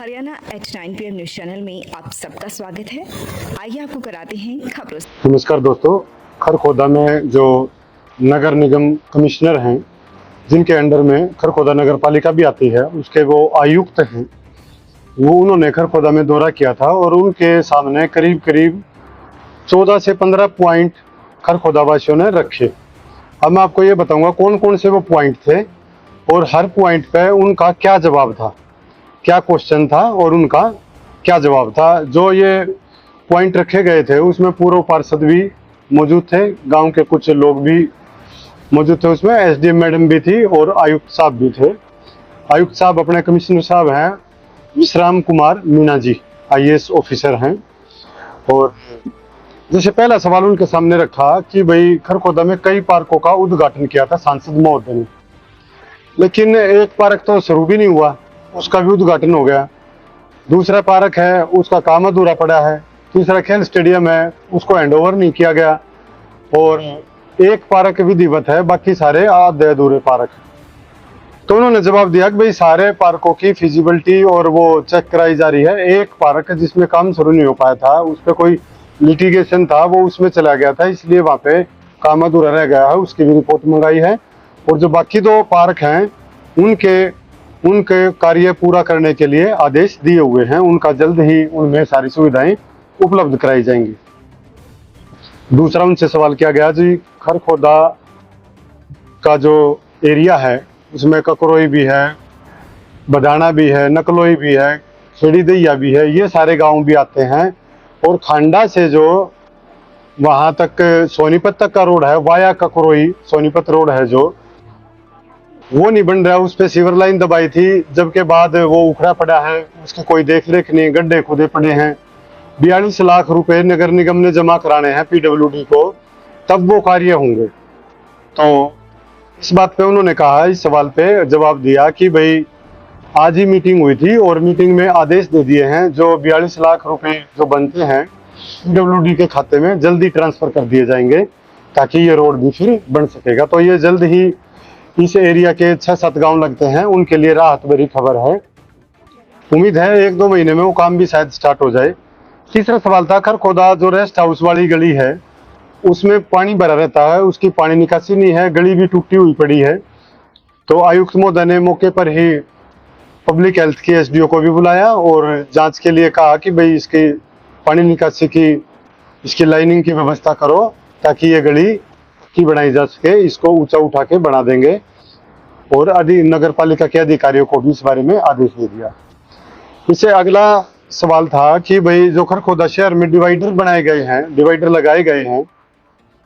Haryana H9 PM news channel में आप सबका स्वागत है। आइए आपको कराते हैं खबरों से। नमस्कार दोस्तों, खरखोदा में जो नगर निगम कमिश्नर हैं, जिनके अंडर में खरखोदा नगर पालिका भी आती है, उसके वो आयुक्त हैं, वो उन्होंने खरखोदा में दौरा किया था और उनके सामने करीब करीब 14 से 15 पॉइंट खरखोदा वासियों ने रखे। अब मैं आपको ये बताऊंगा कौन कौन से वो पॉइंट थे और हर पॉइंट पे उनका क्या जवाब था, क्या क्वेश्चन था और उनका क्या जवाब था। जो ये पॉइंट रखे गए थे उसमें पूर्व पार्षद भी मौजूद थे, गांव के कुछ लोग भी मौजूद थे, उसमें एसडीएम मैडम भी थी और आयुक्त साहब भी थे। आयुक्त साहब अपने कमिश्नर साहब हैं विश्राम कुमार मीणा जी, आईएएस ऑफिसर हैं। और जैसे पहला सवाल उनके सामने रखा कि भाई खरखोदा में कई पार्कों का उद्घाटन किया था सांसद महोदय ने, लेकिन एक पार्क तो शुरू भी नहीं हुआ, उसका भी उद्घाटन हो गया। दूसरा पार्क है उसका काम अधूरा पड़ा है। तीसरा खेल स्टेडियम है, उसको हैंडओवर नहीं किया गया। और एक पार्क विधिवत है, बाकी सारे आधे अधूरे पार्क। तो उन्होंने जवाब दिया कि भाई सारे पार्कों की फिजिबिलिटी और वो चेक कराई जा रही है। एक पार्क जिसमें काम शुरू नहीं हो पाया था, उस पर कोई लिटिगेशन था, वो उसमें चला गया था, इसलिए वहाँ पे काम अधूरा रह गया है, उसकी भी रिपोर्ट मंगाई है। और जो बाकी दो पार्क हैं उनके कार्य पूरा करने के लिए आदेश दिए हुए हैं, उनका जल्द ही उनमें सारी सुविधाएं उपलब्ध कराई जाएंगी। दूसरा उनसे सवाल किया गया जी, खरखोदा का जो एरिया है उसमें ककरोई भी है, बदाना भी है, नकलोई भी है, खेड़ी दैया भी है, ये सारे गांव भी आते हैं। और खांडा से जो वहां तक सोनीपत तक का रोड है, वाया ककरोई सोनीपत रोड है, जो वो नहीं बन रहा, उस पे सीवर लाइन दबाई थी, जबकि बाद वो उखड़ा पड़ा है, उसकी कोई देख रेख नहीं, गड्ढे खुदे पड़े हैं। 42 लाख रुपए नगर निगम ने जमा कराने हैं पीडब्ल्यूडी को, तब वो कार्य होंगे। तो इस बात पे उन्होंने कहा, इस सवाल पे जवाब दिया कि भाई आज ही मीटिंग हुई थी और मीटिंग में आदेश दे दिए हैं, जो 42 लाख रुपए जो बनते हैं पीडब्ल्यूडी के खाते में जल्दी ट्रांसफर कर दिए जाएंगे, ताकि ये रोड भी फिर बन सकेगा। तो ये जल्द ही इस एरिया के 6-7 गांव लगते हैं, उनके लिए राहत भरी खबर है। उम्मीद है 1-2 महीने में वो काम भी शायद स्टार्ट हो जाए। तीसरा सवाल था, खरखोदा जो रेस्ट हाउस वाली गली है उसमें पानी भरा रहता है, उसकी पानी निकासी नहीं है, गली भी टूटी हुई पड़ी है। तो आयुक्त महोदय ने मौके पर ही पब्लिक हेल्थ के एसडीओ को भी बुलाया और जांच के लिए कहा कि भाई इसकी पानी निकासी की, इसकी लाइनिंग की व्यवस्था करो, ताकि ये गली की बनाई जा सके। इसको ऊंचा उठा के बना देंगे। और नगर पालिका के अधिकारियों को भी इस बारे में आदेश दे दिया। इससे अगला सवाल था कि भाई जो खरखोदा शहर में डिवाइडर बनाए गए हैं, डिवाइडर लगाए गए हैं,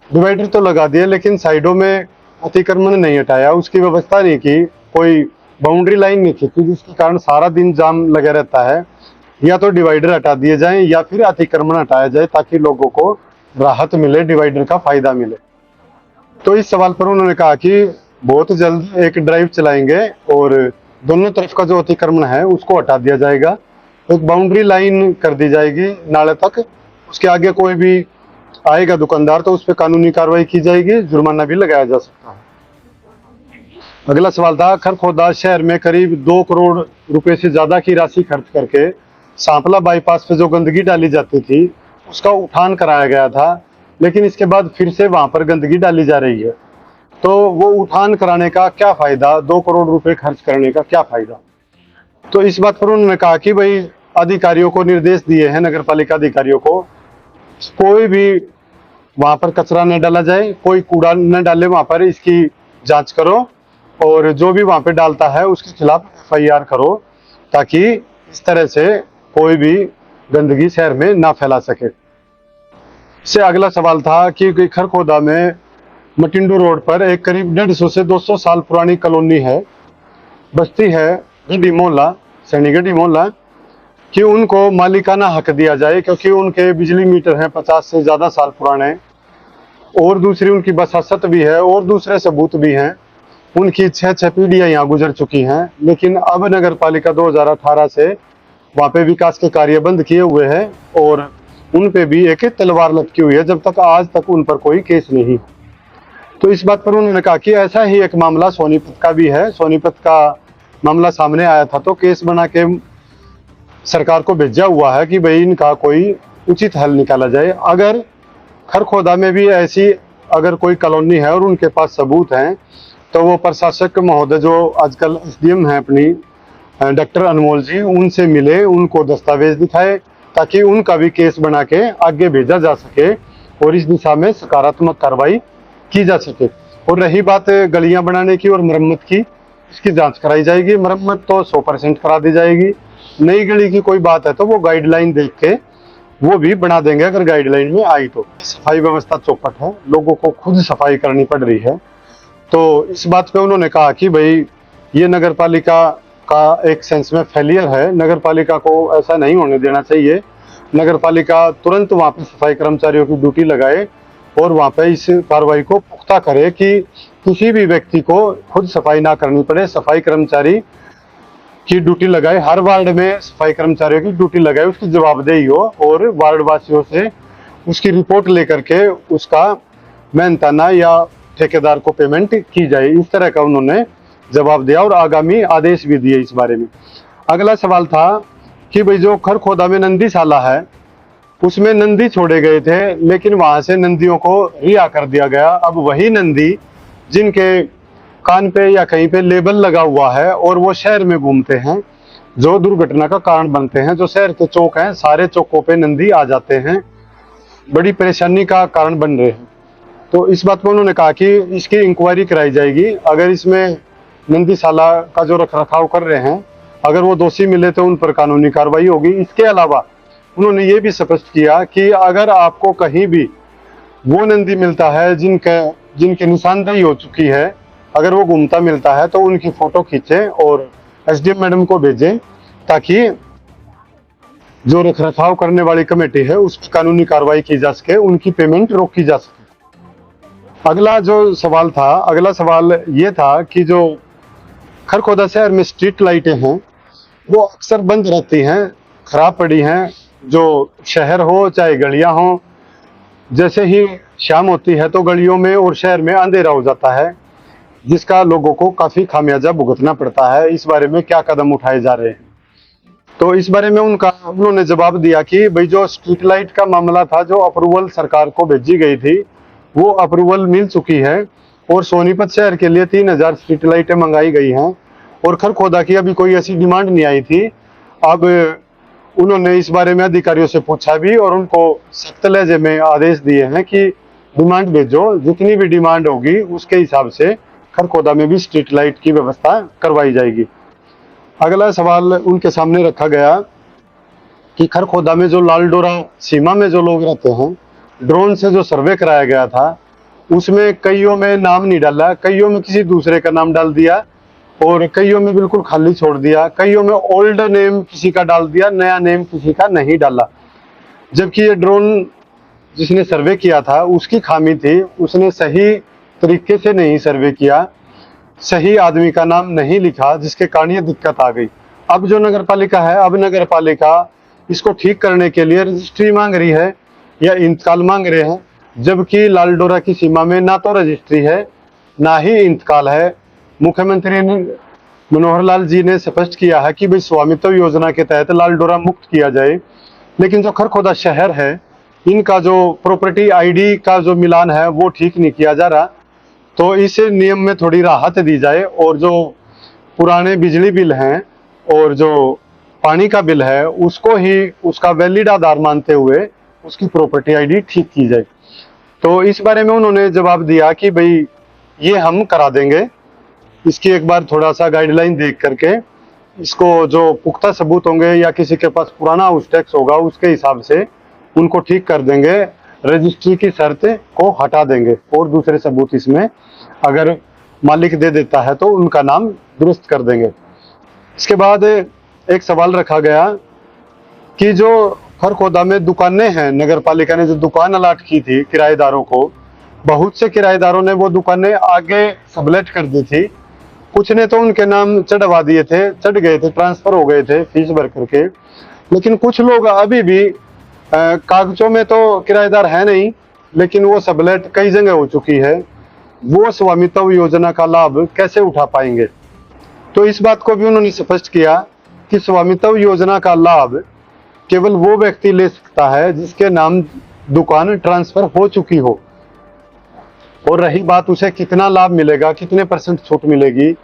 डिवाइडर तो लगा दिए लेकिन साइडों में अतिक्रमण नहीं हटाया, उसकी व्यवस्था नहीं की, कोई बाउंड्री लाइन नहीं खींची, जिसके कारण सारा दिन जाम लगा रहता है। या तो डिवाइडर हटा दिए जाएं या फिर अतिक्रमण हटाया जाए, ताकि लोगों को राहत मिले, डिवाइडर का फायदा मिले। तो इस सवाल पर उन्होंने कहा कि बहुत जल्द एक ड्राइव चलाएंगे और दोनों तरफ का जो अतिक्रमण है उसको हटा दिया जाएगा, एक बाउंड्री लाइन कर दी जाएगी नाले तक, उसके आगे कोई भी आएगा दुकानदार तो उस पर कानूनी कार्रवाई की जाएगी, जुर्माना भी लगाया जा सकता है। अगला सवाल था, खरखोदा शहर में करीब 2 करोड़ रुपए से ज्यादा की राशि खर्च करके सांपला बाईपास पे जो गंदगी डाली जाती थी उसका उठान कराया गया था, लेकिन इसके बाद फिर से वहां पर गंदगी डाली जा रही है। तो वो उठान कराने का क्या फायदा, 2 करोड़ रुपए खर्च करने का क्या फायदा। तो इस बात पर उन्होंने कहा कि भाई अधिकारियों को निर्देश दिए हैं, नगर पालिका अधिकारियों को, कोई भी वहां पर कचरा न डाला जाए, कोई कूड़ा न डाले वहां पर, इसकी जांच करो और जो भी वहां पे डालता है उसके खिलाफ एफआईआर करो, ताकि इस तरह से कोई भी गंदगी शहर में ना फैला सके। से अगला सवाल था कि खरखोदा में मटिंडू रोड पर एक करीब 150 से 200 साल पुरानी कॉलोनी है, बस्ती है गड्डी मोहल्ला, सैनी गड्डी मोहल्ला, कि उनको मालिकाना हक दिया जाए, क्योंकि उनके बिजली मीटर हैं 50 से ज्यादा साल पुराने, और दूसरी उनकी वसासत भी है और दूसरे सबूत भी हैं। उनकी 6 पीढ़ियां यहाँ गुजर चुकी हैं, लेकिन अब नगर पालिका 2018 से वहाँ पे विकास के कार्य बंद किए हुए हैं और उन पे भी एक तलवार लटकी हुई है, जब तक आज तक उन पर कोई केस नहीं। तो इस बात पर उन्होंने कहा कि ऐसा ही एक मामला सोनीपत का भी है, सोनीपत का मामला सामने आया था तो केस बना के सरकार को भेजा हुआ है कि भाई इनका कोई उचित हल निकाला जाए। अगर खरखोदा में भी ऐसी अगर कोई कॉलोनी है और उनके पास सबूत हैं तो वो प्रशासक महोदय जो आजकल एसडीएम हैं अपनी डॉक्टर अनमोल जी, उनसे मिले, उनको दस्तावेज दिखाए ताकि उनका भी केस बना के आगे भेजा जा सके और इस दिशा में सकारात्मक कार्रवाई की जा सके। और रही बात गलियां बनाने की और मरम्मत की, इसकी जांच कराई जाएगी। मरम्मत तो 100% करा दी जाएगी। नई गली की कोई बात है तो वो गाइडलाइन देख के वो भी बना देंगे अगर गाइडलाइन में आई तो। सफाई व्यवस्था चौपट है, लोगों को खुद सफाई करनी पड़ रही है। तो इस बात पे उन्होंने कहा कि भाई ये नगर पालिका का एक सेंस में फेलियर है, नगर पालिका को ऐसा नहीं होने देना चाहिए। नगर पालिका तुरंत वहाँ पे सफाई कर्मचारियों की ड्यूटी लगाए और वहाँ पे इस कार्रवाई को पुख्ता करे कि किसी भी व्यक्ति को खुद सफाई ना करनी पड़े, सफाई कर्मचारी की ड्यूटी लगाए, हर वार्ड में सफाई कर्मचारियों की ड्यूटी लगाए, उसकी जवाबदेही हो और वार्ड वासियों से उसकी रिपोर्ट लेकर के उसका मेहनताना या ठेकेदार को पेमेंट की जाए। इस तरह का उन्होंने जवाब दिया और आगामी आदेश भी दिए इस बारे में। अगला सवाल था कि भाई जो खरखोदा में नंदीशाला है उसमें नंदी छोड़े गए थे, लेकिन वहां से नंदियों को रिहा कर दिया गया। अब वही नंदी जिनके कान पे या कहीं पे लेबल लगा हुआ है और वो शहर में घूमते हैं, जो दुर्घटना का कारण बनते हैं, जो शहर के चौक हैं सारे चौकों पे नंदी आ जाते हैं, बड़ी परेशानी का कारण बन रहे हैं। तो इस बात को उन्होंने कहा कि इसकी इंक्वायरी कराई जाएगी। अगर इसमें नंदीशाला का जो रखरखाव कर रहे हैं अगर वो दोषी मिले तो उन पर कानूनी कार्रवाई होगी। इसके अलावा उन्होंने ये भी स्पष्ट किया कि अगर आपको कहीं भी वो नंदी मिलता है जिनके निशानदेही हो चुकी है, अगर वो घूमता मिलता है तो उनकी फोटो खींचें और एसडीएम मैडम को भेजें ताकि जो रखरखाव करने वाली कमेटी है उस पर कानूनी कार्रवाई की जा सके, उनकी पेमेंट रोकी जा सके। अगला जो सवाल था, अगला सवाल ये था कि जो खरखोदा शहर में स्ट्रीट लाइटें हैं वो अक्सर बंद रहती हैं, खराब पड़ी हैं। जो शहर हो चाहे गलियां हो, जैसे ही शाम होती है तो गलियों में और शहर में अंधेरा हो जाता है, जिसका लोगों को काफी खामियाजा भुगतना पड़ता है। इस बारे में क्या कदम उठाए जा रहे हैं? तो इस बारे में उन्होंने जवाब दिया कि भाई जो स्ट्रीट लाइट का मामला था, जो अप्रूवल सरकार को भेजी गई थी वो अप्रूवल मिल चुकी है और सोनीपत शहर के लिए 3000 स्ट्रीट लाइटें मंगाई गई हैं और खरखोदा की अभी कोई ऐसी डिमांड नहीं आई थी। अब उन्होंने इस बारे में अधिकारियों से पूछा भी और उनको सख्त लहजे में आदेश दिए हैं कि डिमांड भेजो, जितनी भी डिमांड होगी उसके हिसाब से खरखोदा में भी स्ट्रीट लाइट की व्यवस्था करवाई जाएगी। अगला सवाल उनके सामने रखा गया कि खरखोदा में जो लालडोरा सीमा में जो लोग रहते हैं, ड्रोन से जो सर्वे कराया गया था उसमें कईयों में नाम नहीं डाला, कईयों में किसी दूसरे का नाम डाल दिया और कईयों में बिल्कुल खाली छोड़ दिया, कईयों में ओल्ड नेम किसी का डाल दिया, नया नेम किसी का नहीं डाला। जबकि ये ड्रोन जिसने सर्वे किया था उसकी खामी थी, उसने सही तरीके से नहीं सर्वे किया, सही आदमी का नाम नहीं लिखा, जिसके कारण ये दिक्कत आ गई। अब जो नगर पालिका है, अब नगर पालिका इसको ठीक करने के लिए रजिस्ट्री मांग रही है या इंतकाल मांग रहे हैं, जबकि लालडोरा की सीमा में ना तो रजिस्ट्री है ना ही इंतकाल है। मुख्यमंत्री मनोहर लाल जी ने स्पष्ट किया है कि भाई स्वामित्व योजना के तहत लालडोरा मुक्त किया जाए, लेकिन जो खरखोदा शहर है इनका जो प्रॉपर्टी आईडी का जो मिलान है वो ठीक नहीं किया जा रहा। तो इस नियम में थोड़ी राहत दी जाए और जो पुराने बिजली बिल हैं और जो पानी का बिल है उसको ही उसका वैलिड आधार मानते हुए उसकी प्रॉपर्टी आईडी ठीक की जाए। तो इस बारे में उन्होंने जवाब दिया कि भाई ये हम करा देंगे, इसकी एक बार थोड़ा सा गाइडलाइन देख करके इसको जो पुख्ता सबूत होंगे या किसी के पास पुराना हाउस टैक्स होगा उसके हिसाब से उनको ठीक कर देंगे, रजिस्ट्री की शर्त को हटा देंगे और दूसरे सबूत इसमें अगर मालिक दे देता है तो उनका नाम दुरुस्त कर देंगे। इसके बाद एक सवाल रखा गया कि जो खरखोदा में दुकानें हैं, नगर पालिका ने जो दुकान अलाट की थी किराएदारों को, बहुत से किराएदारों ने वो दुकानें आगे सबलेट कर दी थी, कुछ ने तो उनके नाम चढ़वा दिए थे, चढ़ गए थे, ट्रांसफर हो गए थे फीस भर करके, लेकिन कुछ लोग अभी भी कागजों में तो किराएदार है नहीं, लेकिन वो सबलेट कई जगह हो चुकी है, वो स्वामित्व योजना का लाभ कैसे उठा पाएंगे? तो इस बात को भी उन्होंने स्पष्ट किया कि स्वामित्व योजना का लाभ केवल वो व्यक्ति ले सकता है जिसके नाम दुकान ट्रांसफर हो चुकी हो। और रही बात उसे कितना लाभ मिलेगा, कितने % छूट मिलेगी,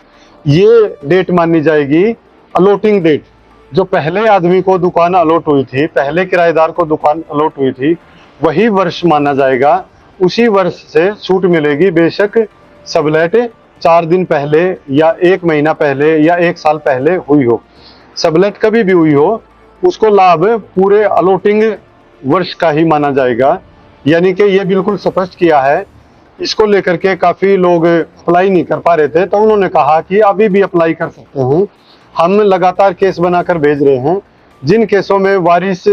ये डेट मानी जाएगी अलॉटिंग डेट। जो पहले आदमी को दुकान अलॉट हुई थी, पहले किराएदार को दुकान अलॉट हुई थी, वही वर्ष माना जाएगा। उसी वर्ष से छूट मिलेगी, बेशक सबलेट 4 दिन पहले या 1 महीना पहले या 1 साल पहले हुई हो। सबलेट कभी भी हुई हो, उसको लाभ पूरे अलॉटिंग वर्ष का ही माना जाएगा। यानी कि ये बिल्कुल स्पष्ट किया है। इसको लेकर के काफ़ी लोग अप्लाई नहीं कर पा रहे थे, तो उन्होंने कहा कि अभी भी अप्लाई कर सकते हैं। हम लगातार केस बनाकर भेज रहे हैं। जिन केसों में वारिस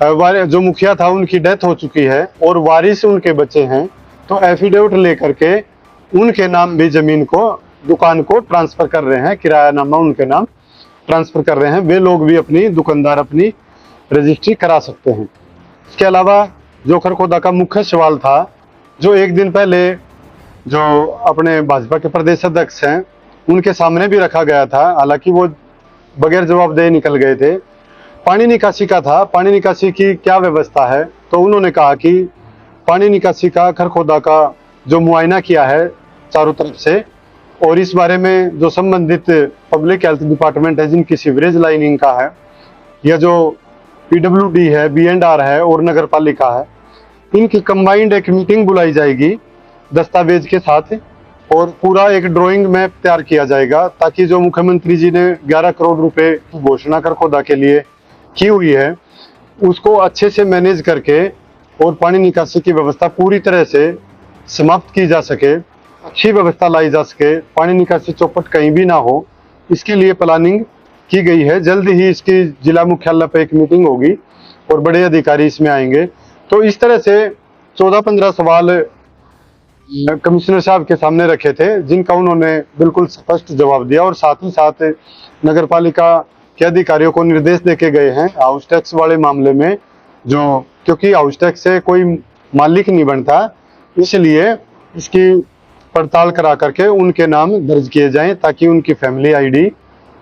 जो मुखिया था उनकी डेथ हो चुकी है और वारिस उनके बच्चे हैं, तो एफिडेविट लेकर के उनके नाम भी ज़मीन को, दुकान को ट्रांसफ़र कर रहे हैं, किरायानामा उनके नाम ट्रांसफ़र कर रहे हैं। वे लोग भी अपनी दुकानदार अपनी रजिस्ट्री करा सकते हैं। इसके अलावा जो खरखोदा का मुख्य सवाल था, जो एक दिन पहले जो अपने भाजपा के प्रदेश अध्यक्ष हैं उनके सामने भी रखा गया था, हालांकि वो बगैर जवाबदेह निकल गए थे, पानी निकासी का था। पानी निकासी की क्या व्यवस्था है, तो उन्होंने कहा कि पानी निकासी का खरखोदा का जो मुआयना किया है चारों तरफ से, और इस बारे में जो संबंधित पब्लिक हेल्थ डिपार्टमेंट है, जिनकी सीवरेज लाइनिंग का है, या जो PWD है, B&R है और नगर पालिका है, इनकी कंबाइंड एक मीटिंग बुलाई जाएगी दस्तावेज के साथ, और पूरा एक ड्राइंग मैप तैयार किया जाएगा, ताकि जो मुख्यमंत्री जी ने 11 करोड़ रुपए की घोषणा खरखोदा के लिए की हुई है, उसको अच्छे से मैनेज करके और पानी निकासी की व्यवस्था पूरी तरह से समाप्त की जा सके, अच्छी व्यवस्था लाई जा सके, पानी निकासी चौपट कहीं भी ना हो, इसके लिए प्लानिंग की गई है। जल्द ही इसकी जिला मुख्यालय पर एक मीटिंग होगी और बड़े अधिकारी इसमें आएंगे। तो इस तरह से 14-15 सवाल कमिश्नर साहब के सामने रखे थे, जिनका उन्होंने बिल्कुल स्पष्ट जवाब दिया, और साथ ही साथ नगर पालिका के अधिकारियों को निर्देश देके गए हैं हाउस टैक्स वाले मामले में, जो क्योंकि हाउस टैक्स से कोई मालिक नहीं बनता, इसलिए इसकी पड़ताल करा करके उनके नाम दर्ज किए जाएं, ताकि उनकी फैमिली ID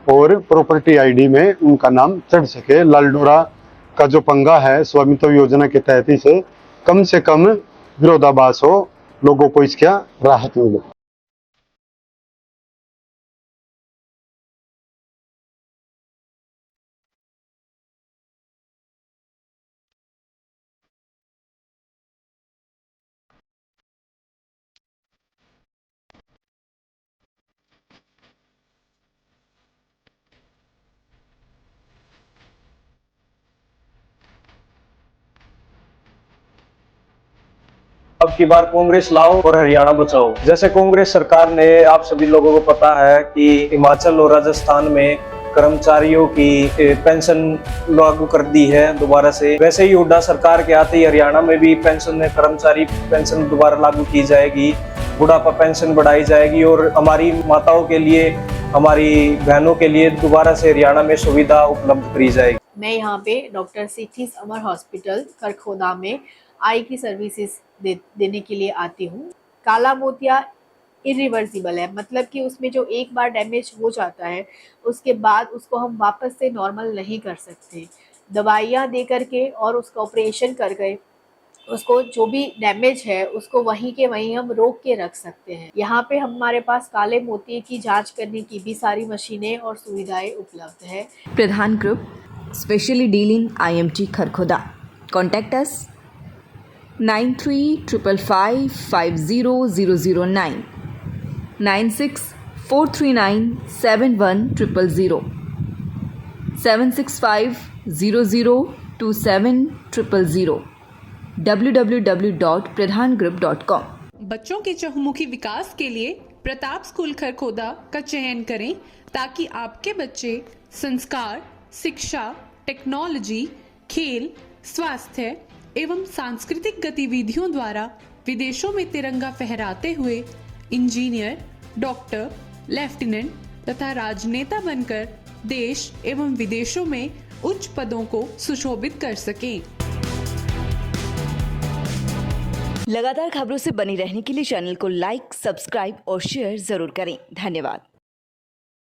और प्रॉपर्टी ID में उनका नाम चढ़ सके। लालडोरा का जो पंगा है स्वामित्व योजना के तहत ही से कम विरोधाभास हो, लोगों को इसका राहत मिले। अब की बार कांग्रेस लाओ और हरियाणा बचाओ। जैसे कांग्रेस सरकार ने, आप सभी लोगों को पता है कि हिमाचल और राजस्थान में कर्मचारियों की पेंशन लागू कर दी है दोबारा से। वैसे ही हुड्डा सरकार के आते ही हरियाणा में भी पेंशन, कर्मचारी पेंशन दोबारा लागू की जाएगी, बुढ़ापा पेंशन बढ़ाई जाएगी, और हमारी माताओं के लिए, हमारी बहनों के लिए दोबारा से हरियाणा में सुविधा उपलब्ध करी जाएगी। मैं यहाँ पे डॉक्टर सिथीस अमर हॉस्पिटल खरखोदा में आई की सर्विसेज देने के लिए आती हूँ। काला मोतिया इरिवर्सिबल है, मतलब कि उसमें जो एक बार डैमेज हो जाता है उसके बाद उसको हम वापस से नॉर्मल नहीं कर सकते। दवाइयाँ दे करके और उसका ऑपरेशन कर गए, उसको जो भी डैमेज है उसको वहीं के वहीं हम रोक के रख सकते हैं। यहाँ पे हमारे पास काले मोतिये की जांच करने की भी सारी मशीनें और सुविधाएं उपलब्ध है। Pradhan group specially dealing IMT Kharkhoda. Contact us 93555009 9643971000 765002700 www.pradhangroup.com। बच्चों के चहुमुखी विकास के लिए प्रताप स्कूल खरखोदा का चयन करें, ताकि आपके बच्चे संस्कार, शिक्षा, टेक्नोलॉजी, खेल, स्वास्थ्य एवं सांस्कृतिक गतिविधियों द्वारा विदेशों में तिरंगा फहराते हुए इंजीनियर, डॉक्टर, लेफ्टिनेंट तथा राजनेता बनकर देश एवं विदेशों में उच्च पदों को सुशोभित कर सकें। लगातार खबरों से बनी रहने के लिए चैनल को लाइक, सब्सक्राइब और शेयर जरूर करें। धन्यवाद।